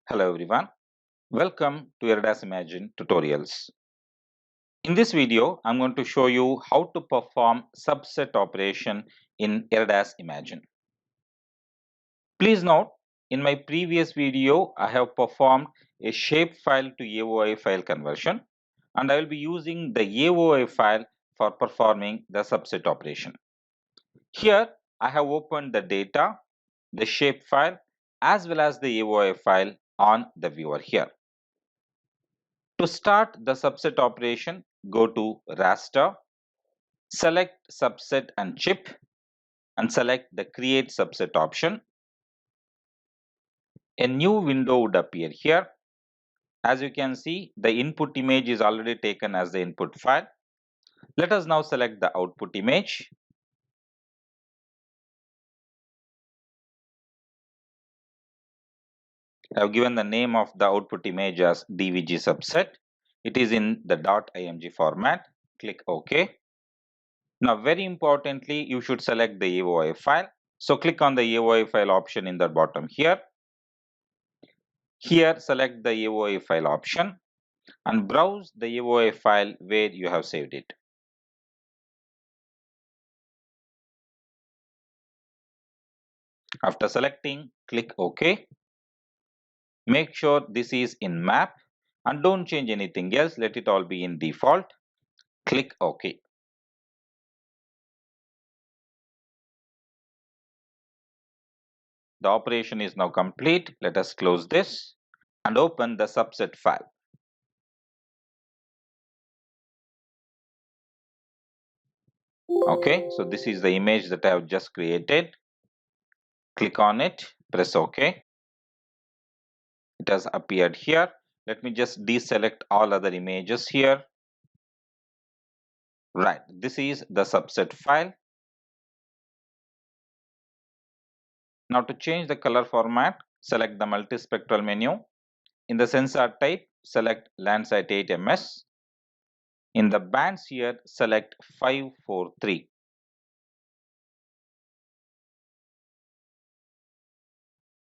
Hello everyone, welcome to ERDAS IMAGINE tutorials. In this video, I'm going to show you how to perform subset operation in ERDAS IMAGINE. Please note, in my previous video, I have performed a shapefile to AOI file conversion, and I will be using the AOI file for performing the subset operation. Here, I have opened the data, the shapefile, as well as the AOI file on the viewer here. To start the subset operation, go to raster, select subset and chip, and select the create subset option. A new window would appear here. As you can see, the input image is already taken as the input file. Let us now select the output image. I have given the name of the output image as DVG subset. It is in the .img format. Click OK. Now, very importantly, you should select the AOI file. So, click on the AOI file option in the bottom here. Here, select the AOI file option and browse the AOI file where you have saved it. After selecting, click OK. Make sure this is in map and don't change anything else. Let it all be in default. Click OK. The operation is now complete. Let us close this and open the subset file. Okay, so this is the image that I have just created. Click on it, press OK. It has appeared here. Let me just deselect all other images here. Right, this is the subset file. Now to change the color format, select the multispectral menu. In the sensor type, select Landsat 8ms. In the bands here, select 543.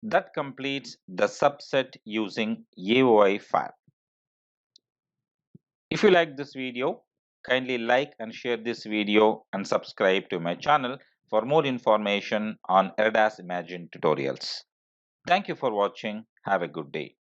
That completes the subset using AOI file. If you like this video, kindly like and share this video and subscribe to my channel for more information on ERDAS IMAGINE tutorials. Thank you for watching. Have a good day.